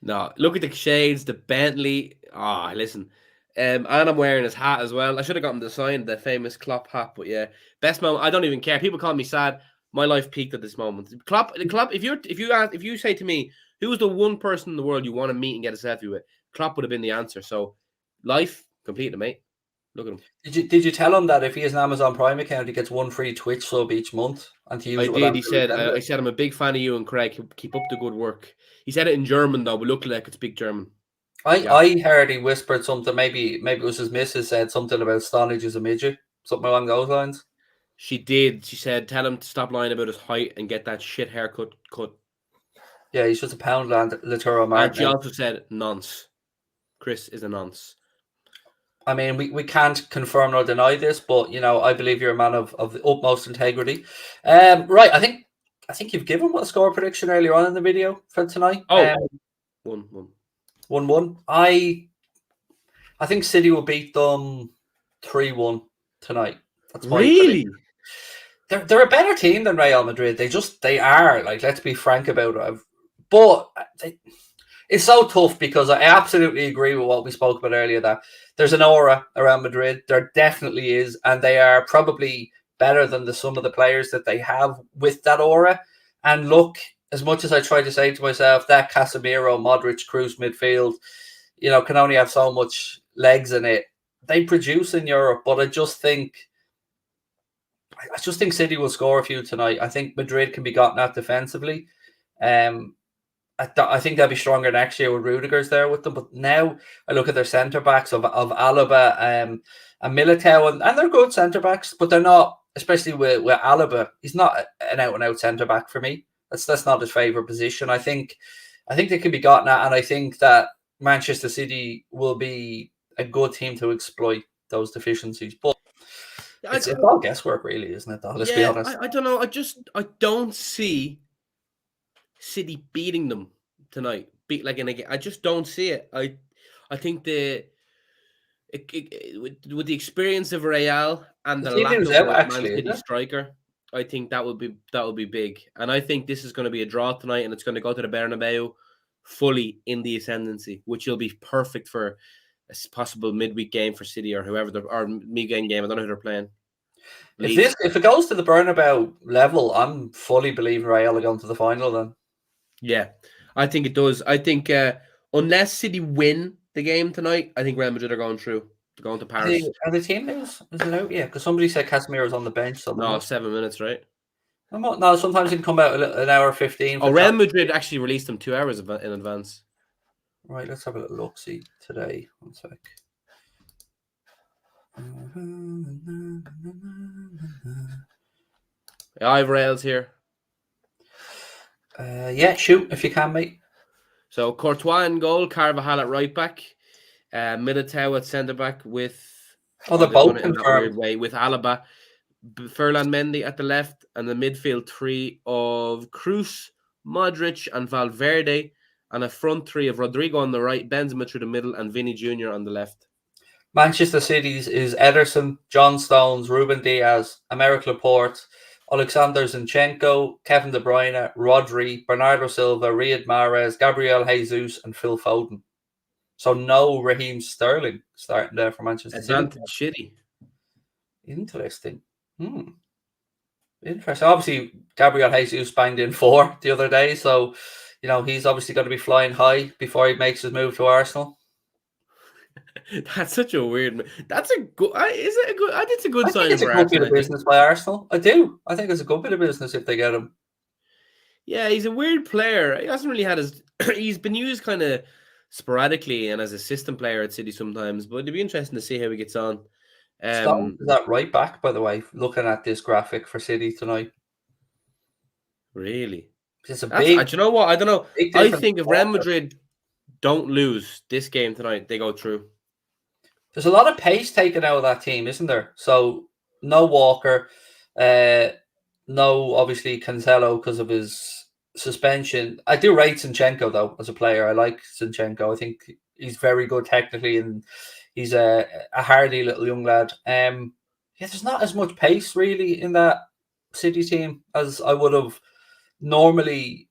No, look at the shades, the Bentley. Listen. And I'm wearing his hat as well. I should have gotten the sign, the famous Klopp hat, but yeah. Best moment. I don't even care. People call me sad. My life peaked at this moment. Klopp, if you say to me, who was the one person in the world you want to meet and get a selfie with, Klopp would have been the answer. So, life completed, mate. Look at him. Did you tell him that if he has an Amazon Prime account, he gets 1 free Twitch sub each month? And to use I did. He said, I said, I'm a big fan of you and Craig. Keep up the good work. He said it in German though, but luckily I could speak German. I heard he whispered something. Maybe it was his missus said something about Stonadge as a midget, something along those lines. She did. She said, tell him to stop lying about his height and get that shit haircut cut. Yeah, he's just a Poundland Laturo Martin. And she also said, nonce. Chris is a nonce. I mean, we can't confirm nor deny this, but, you know, I believe you're a man of the utmost integrity. Right, I think you've given a score prediction earlier on in the video for tonight. 1-1. 1-1. I think City will beat them 3-1 tonight. That's really? They're a better team than Real Madrid. They are. Like, let's be frank about it. But It's so tough because I absolutely agree with what we spoke about earlier, that there's an aura around Madrid. There definitely is, and they are probably better than the sum of the players that they have with that aura. And look, as much as I try to say to myself that Casemiro, Modric, Kroos midfield, can only have so much legs in it, they produce in Europe. But I just think City will score a few tonight. I think Madrid can be gotten at defensively. I think they'll be stronger next year with Rudiger's there with them. But now I look at their centre backs of Alaba and Militao, and they're good centre backs, but they're not, especially with Alaba. He's not an out and out centre back for me. That's not his favourite position. I think they can be gotten at, and I think that Manchester City will be a good team to exploit those deficiencies. But it's all guesswork, really, isn't it? Though, let's be honest. I don't know. I don't see City beating them tonight. I just don't see it. I think with the experience of Real and the lack of a Man City striker, I think that would be big. And I think this is going to be a draw tonight, and it's going to go to the Bernabeu fully in the ascendancy, which will be perfect for a possible midweek game for City or whoever, or mid-game game. I don't know who they're playing. If it goes to the Bernabeu level, I'm fully believing Real are going to the final then. Yeah, I think it does. I think unless City win the game tonight, I think Real Madrid are going through. They're going to Paris. Are the team news? Is it out? Yeah, because somebody said Casemiro's on the bench. So no, 7 minutes, right? No, sometimes it can come out an hour 15. Oh, Real Madrid actually released them 2 hours in advance. Right, let's have a little look. See today. 1 sec. I have Reals here. Yeah, shoot if you can, mate. So Courtois in goal, Carvajal at right back, Militao at centre back with they're both confirmed with Alaba, Ferland Mendy at the left, and the midfield three of Kroos, Modric, and Valverde, and a front three of Rodrigo on the right, Benzema through the middle, and Vinny Jr. on the left. Manchester City's is Ederson, John Stones, Ruben Diaz, Emerick Laporte, Alexander Zinchenko, Kevin De Bruyne, Rodri, Bernardo Silva, Riyad Mahrez, Gabriel Jesus, and Phil Foden. So no Raheem Sterling starting there for Manchester City. Shitty. Interesting. Interesting. Obviously, Gabriel Jesus banged in 4 the other day, so he's obviously going to be flying high before he makes his move to Arsenal. That's such a weird. That's a good. Is it a good? I think it's a good sign. It's a good bit of business by Arsenal. I do. I think it's a good bit of business if they get him. Yeah, he's a weird player. He hasn't really had his. He's been used kind of sporadically and as a system player at City sometimes, but it'd be interesting to see how he gets on. Is that right back, by the way? Looking at this graphic for City tonight, really, it's a big. Do you know what? I don't know. I think if Real Madrid don't lose this game tonight, they go through. There's a lot of pace taken out of that team, isn't there? So no Walker, no obviously Cancelo because of his suspension. I do rate Zinchenko though as a player. I like Zinchenko. I think he's very good technically, and he's a hardy little young lad. There's not as much pace really in that City team as I would have normally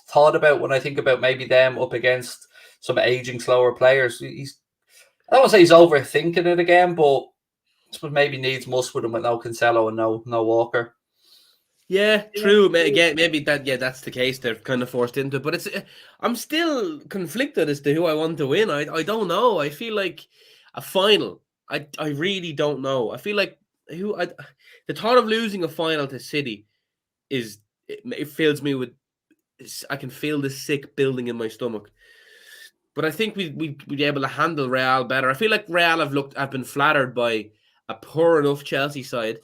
thought about when I think about maybe them up against some aging, slower players. I don't want to say he's overthinking it again, but maybe needs must with him with no Cancelo and no Walker. Yeah, true. Again, maybe that's the case. They're kind of forced into it, but I'm still conflicted as to who I want to win. I don't know. I feel like a final. I really don't know. I feel like the thought of losing a final to City it fills me with. I can feel the sick building in my stomach. But I think we'd be able to handle Real better. I feel like Real have been flattered by a poor enough Chelsea side,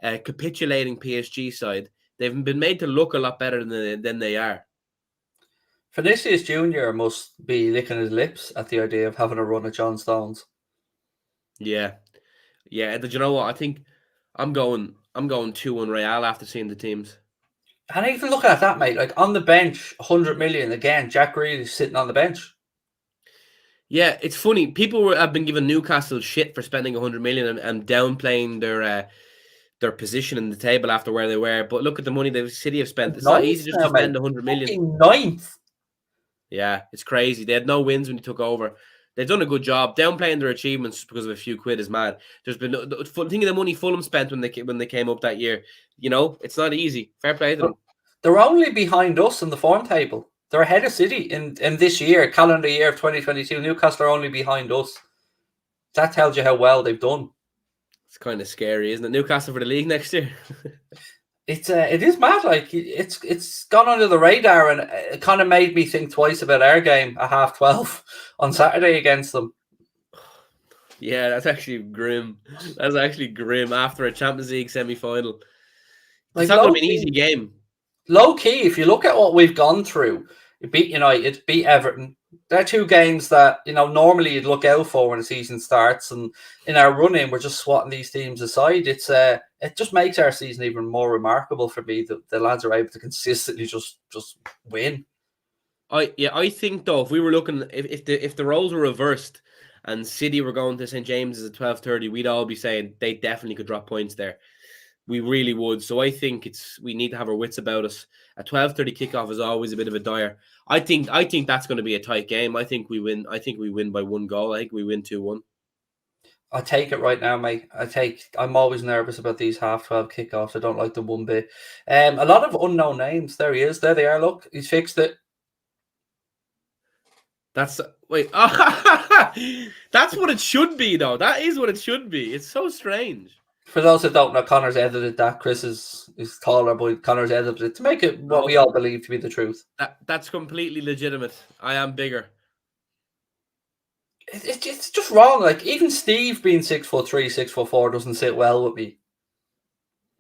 capitulating PSG side. They've been made to look a lot better than they are. Vinicius Jr. must be licking his lips at the idea of having a run at John Stones. Yeah. Did you know what? I think I'm going 2-1 Real after seeing the teams. And even looking at that, mate, like on the bench, 100 million again. Jack Grealish sitting on the bench. Yeah, it's funny. People have been giving Newcastle shit for spending 100 million and downplaying their position in the table after where they were. But look at the money the City have spent. It's not easy just to spend 100 million. Ninth. Yeah, it's crazy. They had no wins when he took over. They've done a good job. Downplaying their achievements because of a few quid is mad. There's been think of the money Fulham spent when they came up that year. You know, it's not easy. Fair play to them. They're only behind us in the form table. They're ahead of City in this year, calendar year of 2022. Newcastle are only behind us. That tells you how well they've done. It's kind of scary, isn't it? Newcastle for the league next year. It is mad. Like it's gone under the radar, and it kind of made me think twice about our game at 12:30 on Saturday against them. Yeah, that's actually grim. That's actually grim after a Champions League semi-final. It's not going to be an easy game. Low key, if you look at what we've gone through, it beat United, beat Everton. They're two games that normally you'd look out for when the season starts, and in our run-in, we're just swatting these teams aside. It just makes our season even more remarkable for me that the lads are able to consistently just win. I think though, if we were looking, if the roles were reversed and City were going to St James's at 12:30, we'd all be saying they definitely could drop points there. We really would. So I think we need to have our wits about us. A 12:30 kickoff is always a bit of a dire. I think that's going to be a tight game. I think we win. I think we win by 1 goal. I think we win 2-1. I take it right now, mate. I'm always nervous about these 12:30 kickoffs. I don't like them one bit. A lot of unknown names. There he is. There they are. Look, he's fixed it. That's wait. That's what it should be, though. That is what it should be. It's so strange. For those that don't know, Connor's edited that. Chris is taller, but Connor's edited it to make it what we all believe to be the truth. That's completely legitimate. I am bigger. It's just wrong. Like, even Steve being 6'3", 6'4" doesn't sit well with me.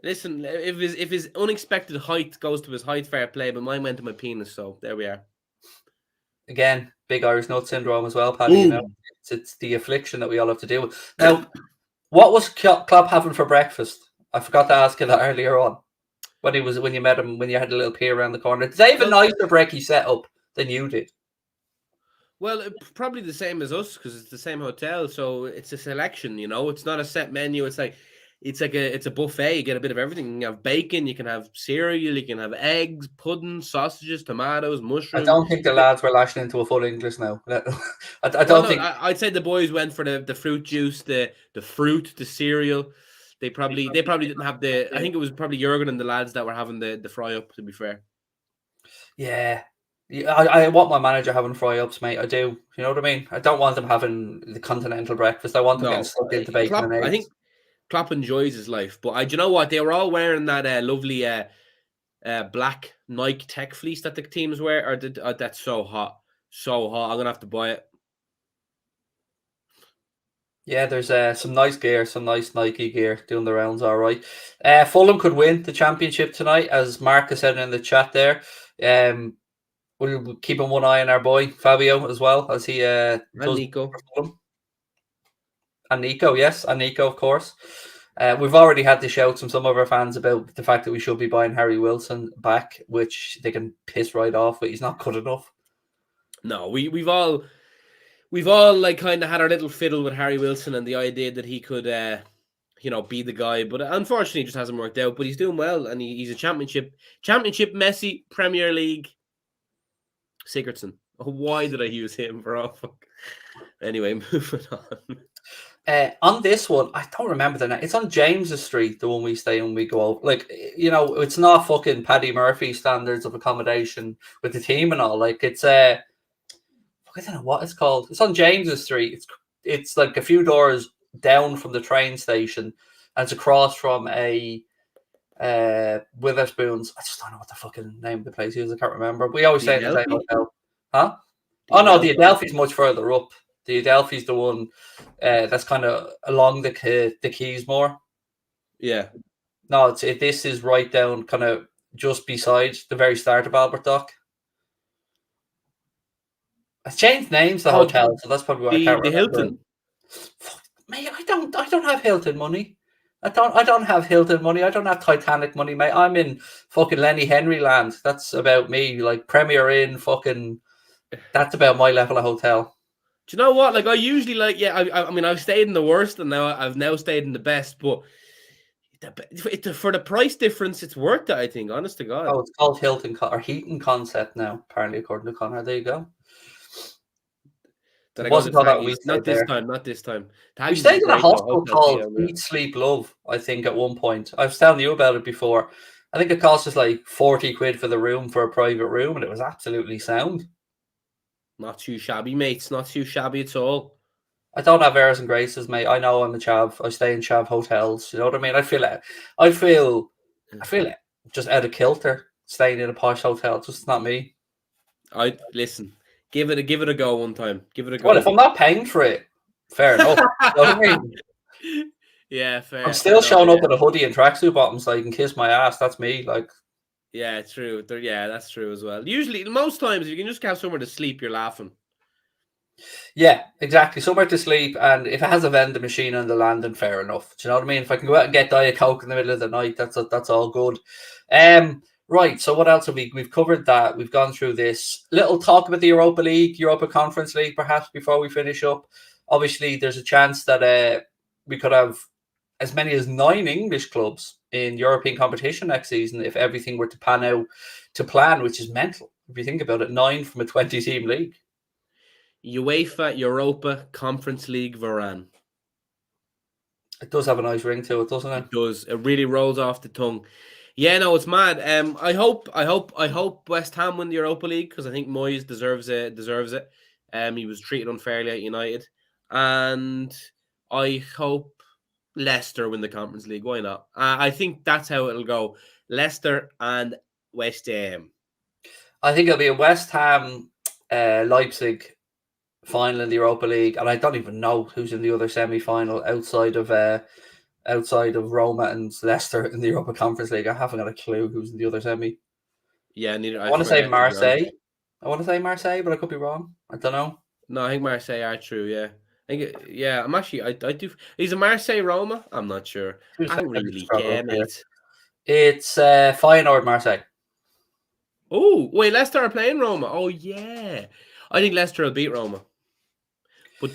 Listen, if his unexpected height goes to his height, fair play, but mine went to my penis, so there we are. Again, big Irish nut syndrome as well, Paddy. It's the affliction that we all have to deal with. Now, what was Klopp having for breakfast? I forgot to ask you that earlier on. When you met him, when you had a little peer around the corner. Did they have a nicer brekkie setup than you did? Well, probably the same as us because it's the same hotel, so it's a selection. It's not a set menu. It's a buffet. You get a bit of everything. You can have bacon, you can have cereal, you can have eggs, pudding, sausages, tomatoes, mushrooms. I don't think the lads were lashing into a full English now. I don't think. I'd say the boys went for the fruit juice, the fruit, the cereal. They probably didn't have the. I think it was probably Jurgen and the lads that were having the fry up. To be fair. Yeah. I want my manager having fry ups, mate. I do. You know what I mean? I don't want them having the continental breakfast. I want them getting stuck into bacon and eggs. I think Klopp enjoys his life, but do you know what? They were all wearing that lovely black Nike Tech fleece that the teams wear. That's so hot. I'm gonna have to buy it. Yeah, there's some nice gear, some nice Nike gear doing the rounds. All right. Fulham could win the championship tonight, as Marcus said in the chat there. We'll keep one eye on our boy Fabio as well, as he and Nico. And Nico, yes, and Nico, of course. We've already had to shout some of our fans about the fact that we should be buying Harry Wilson back, which they can piss right off, but he's not good enough. No, we've all like kind of had our little fiddle with Harry Wilson and the idea that he could be the guy, but unfortunately it just hasn't worked out. But he's doing well, and he's a championship Messi, Premier League. Sigurdsson. Oh, why did I use him for all fuck? Anyway, moving on. On this one, I don't remember the name. It's on James's Street, the one we stay when we go over. Like, it's not fucking Paddy Murphy standards of accommodation with the team and all. Like, it's I don't know what it's called. It's on James's Street. It's like a few doors down from the train station, and it's across from a Witherspoons. I just don't know what the fucking name of the place is. I can't remember. We always say the same hotel. Huh? Oh no, the Adelphi's much further up. The Adelphi's the one that's kind of along the quays more. Yeah. No, this is right down, kind of just beside the very start of Albert Dock. It's changed names, the hotel, so that's probably why I can't remember. The Hilton. Mate, I don't have Hilton money. I don't have Hilton money. I don't have Titanic money, mate. I'm in fucking Lenny Henry land. That's about me. Like Premier Inn, fucking. That's about my level of hotel. Do you know what? Like I usually I mean I've stayed in the worst and now I've stayed in the best, but For the price difference, it's worth it, I think, honest to God. Oh, it's called Heaton Concept now, apparently, according to Connor. There you go. Did It I go to wasn't called that when we Taggy's? Not stayed this there. time, not this time. We Taggy's is stayed in a great though. hostel Hotel called unreal. Eat Sleep Love, I think, at one point. I was telling you about it before. I think it cost us like 40 quid for the room, for a private room, and it was absolutely sound. Not too shabby, mates. Not too shabby at all. I don't have airs and graces, mate. I know I'm a chav. I stay in chav hotels. You know what I mean? I feel it just out of kilter staying in a posh hotel. It's just not me. I listen. Give it a go one time. Give it a go. Well, if I'm not paying for it, fair enough. You know what I mean? Yeah, fair. I'm still No, showing up yeah. in a hoodie and tracksuit bottoms so you can kiss my ass. That's me. Like, Yeah, true. Yeah, that's true as well. Usually, most times, if you can just have somewhere to sleep, you're laughing. yeah, exactly. Somewhere to sleep, and if it has a vending machine on the landing, fair enough. Do you know what I mean? If I can go out and get Diet Coke in the middle of the night, that's all good. Right. So what else have we've covered that? We've gone through this little talk about the Europa League, Europa Conference League, perhaps before we finish up. Obviously, there's a chance that we could have as many as 9 English clubs in European competition next season if everything were to pan out to plan, which is mental. If you think about it, 9 from a 20-team league. UEFA Europa Conference League Varane. It does have a nice ring to it, doesn't it? It does. It really rolls off the tongue. Yeah, no, it's mad. I hope West Ham win the Europa League because I think Moyes deserves it. He was treated unfairly at United, and I hope Leicester win the Conference League. Why not? I think that's how it'll go. Leicester and West Ham. I think it'll be a West Ham, Leipzig final in the Europa League, and I don't even know who's in the other semi-final outside of Roma and Leicester in the Europa Conference League. I haven't got a clue who's in the other semi. Yeah, neither. I want to say Marseille. But I could be wrong. I don't know. No, I think Marseille are true. Yeah, I'm actually. I do. Is it Marseille Roma? I'm not sure. I don't really care, mate. It's Feyenoord Marseille. Oh wait, Leicester are playing Roma. Oh yeah, I think Leicester will beat Roma. But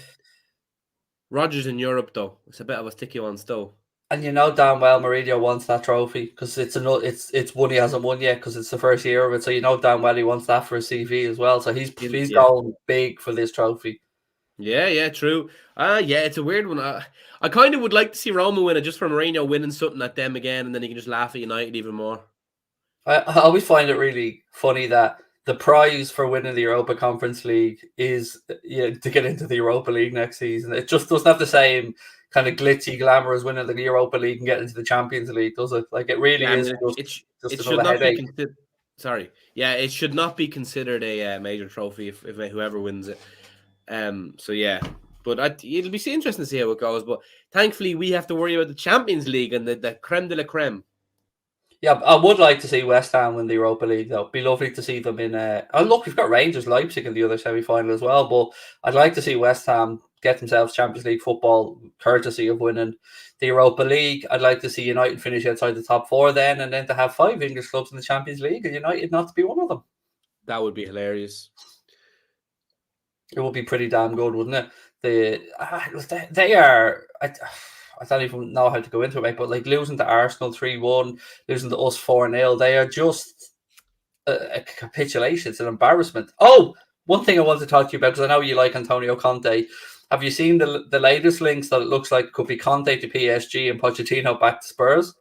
Rodgers in Europe though, it's a bit of a sticky one still. And you know damn well Mourinho wants that trophy because it's one he hasn't won yet because it's the first year of it. So you know damn well he wants that for his CV as well. So he's going big for this trophy. Yeah, true. Yeah, it's a weird one. I kind of would like to see Roma win it just for Mourinho winning something at them again, and then he can just laugh at United even more. I always find it really funny that the prize for winning the Europa Conference League is to get into the Europa League next season. It just doesn't have the same kind of glitzy glamour as winning the Europa League and getting into the Champions League, does it? Like it really is. It should not be considered. Sorry, yeah, it should not be considered a major trophy if whoever wins it. So yeah, but it'll be interesting to see how it goes. But thankfully, we have to worry about the Champions League and the creme de la creme. Yeah, I would like to see West Ham win the Europa League, though. It'd be lovely to see them in. Oh, look, we've got Rangers, Leipzig in the other semi-final as well. But I'd like to see West Ham get themselves Champions League football, courtesy of winning the Europa League. I'd like to see United finish outside the top 4 then, and then to have 5 English clubs in the Champions League, and United not to be one of them. That would be hilarious. It would be pretty damn good, wouldn't it? They are. I don't even know how to go into it, mate, but like losing to Arsenal 3-1, losing to us 4-0, they are just a capitulation. It's an embarrassment. Oh, one thing I want to talk to you about, because I know you like Antonio Conte. Have you seen the latest links that it looks like it could be Conte to PSG and Pochettino back to Spurs?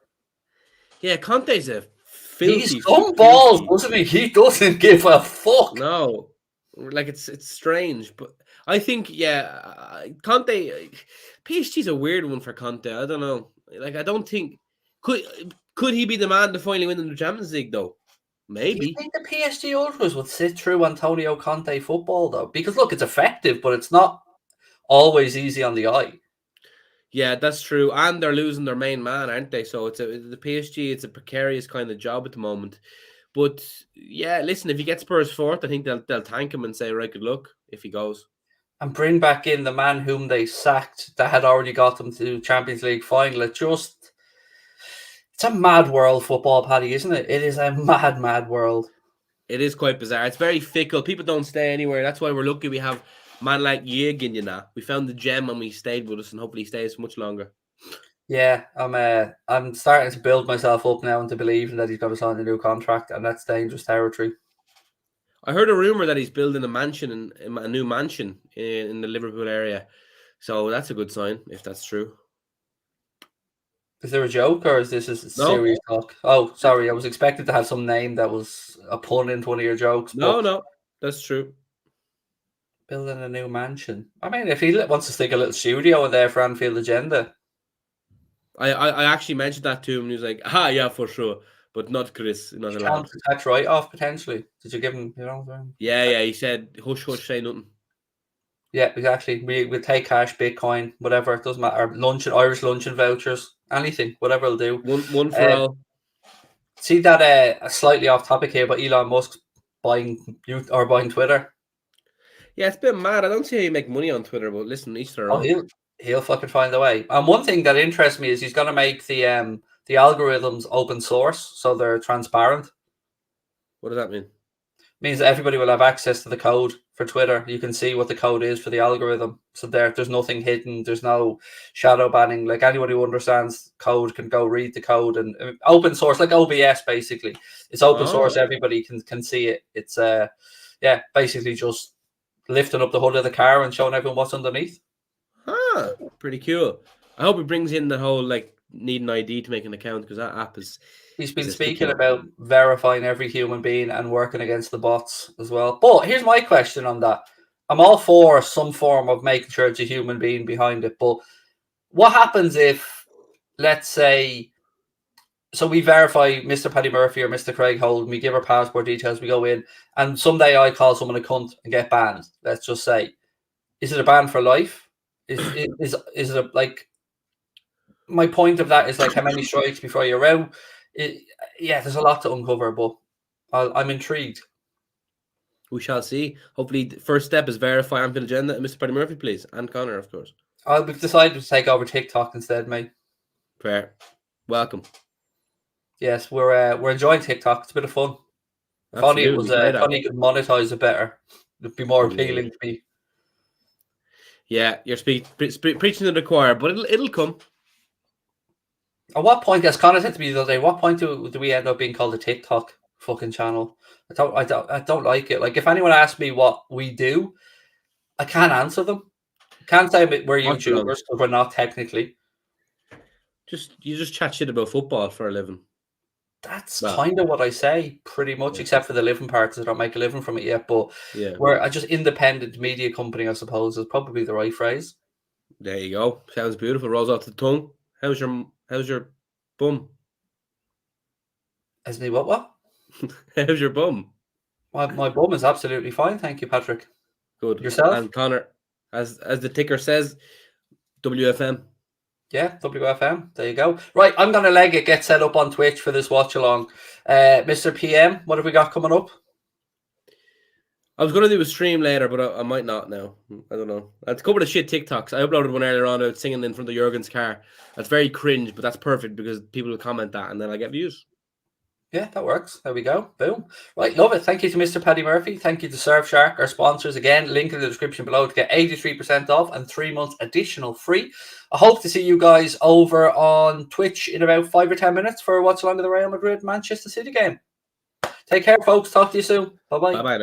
Yeah, Conte's a filthy. He's some balls, doesn't he? He doesn't give a fuck. No, like it's strange, but I think Conte. PSG's a weird one for Conte. I don't know. Like I don't think could he be the man to finally win in the Champions League though? Maybe. You think the PSG ultras would sit through Antonio Conte football though? Because look, it's effective, but it's not always easy on the eye. Yeah, that's true. And they're losing their main man, aren't they? So the PSG. It's a precarious kind of job at the moment. But yeah, listen, if he gets Spurs 4th, I think they'll thank him and say, right, good luck if he goes. And bring back in the man whom they sacked that had already got them to the Champions League final. It's a mad world, football, Paddy, isn't it? It is a mad world. It is quite bizarre. It's very fickle. People don't stay anywhere. That's why we're lucky we have man like Yegin, We found the gem and we stayed with us, and hopefully he stays much longer. Yeah, I'm starting to build myself up now into believing that he's going to sign a new contract, and that's dangerous territory. I heard a rumor that he's building a mansion a new mansion in the Liverpool area, so that's a good sign if that's true. Is there a joke or is this a No, serious talk? Oh, sorry, I was expecting to have some name that was a pun into one of your jokes, but no, that's true. building a new mansion. I mean, if he wants to stick a little studio in there for Anfield Agenda. I actually mentioned that to him, and he was like, "Ah, yeah, for sure, but not Chris, not allowed." Counter tax write off potentially. Did you give him, Yeah, he said, "Hush, hush, say nothing." Yeah, exactly. We take cash, Bitcoin, whatever. It doesn't matter. Irish luncheon vouchers, anything, whatever will do. One for all. See that slightly off topic here, but Elon Musk buying Twitter. Yeah, it's a bit mad. I don't see how you make money on Twitter, but listen, each their Oh, own. he'll fucking find a way. And one thing that interests me is he's going to make the algorithms open source, so they're transparent. What does that mean? Means that everybody will have access to the code for Twitter. You can see what the code is for the algorithm. So there's nothing hidden. There's no shadow banning. Like anybody who understands code can go read the code, and open source, like OBS, basically. It's open source. Everybody can see it. It's basically just lifting up the hood of the car and showing everyone what's underneath. Pretty cool. I hope it brings in the whole like need an ID to make an account, because that app is. He's been speaking about verifying every human being and working against the bots as well. But here's my question on that. I'm all for some form of making sure it's a human being behind it. But what happens if, let's say, so we verify Mr. Paddy Murphy or Mr. Craig Houlden, we give our passport details, we go in, and someday I call someone a cunt and get banned, let's just say. Is it a ban for life? Is it like, my point of that is like how many strikes before you're out? There's a lot to uncover, but I'm intrigued. We shall see. Hopefully, the first step is verify Anfield Agenda and Mr. Paddy Murphy, please, and Connor, of course. We've decided to take over TikTok instead, mate. Fair. Welcome. Yes, we're enjoying TikTok. It's a bit of fun. If only it was, if only you could monetize it better, it'd be more appealing to me. Yeah, you're preaching to the choir, but it'll come. At what point, as Connor said to me the other day, what point do we end up being called a TikTok fucking channel? I don't like it. Like, if anyone asks me what we do, I can't answer them. I can't say we're YouTubers because we're not technically. You just chat shit about football for a living. That's kind of what I say, pretty much, except for the living parts. I don't make a living from it yet, but we're a just independent media company, I suppose, is probably the right phrase. There you go. Sounds beautiful. Rolls off the tongue. How's your bum? As me, what? How's your bum? My bum is absolutely fine, thank you, Patrick. Good. Yourself? And Connor, as the ticker says, WFM. Yeah, WFM. There you go. Right, I'm going to leg it, get set up on Twitch for this watch along. Mr. PM, what have we got coming up? I was going to do a stream later, but I might not now. I don't know. It's a couple of shit TikToks. I uploaded one earlier on out singing in front of Jurgen's car. That's very cringe, but that's perfect because people will comment that and then I get views. Yeah, that works. There we go. Boom. Right, love it. Thank you to Mr. Paddy Murphy. Thank you to Surfshark, our sponsors. Again, link in the description below to get 83% off and 3 months additional free. I hope to see you guys over on Twitch in about 5 or 10 minutes for What's Along with the Real Madrid Manchester City game. Take care, folks. Talk to you soon. Bye-bye. Bye-bye.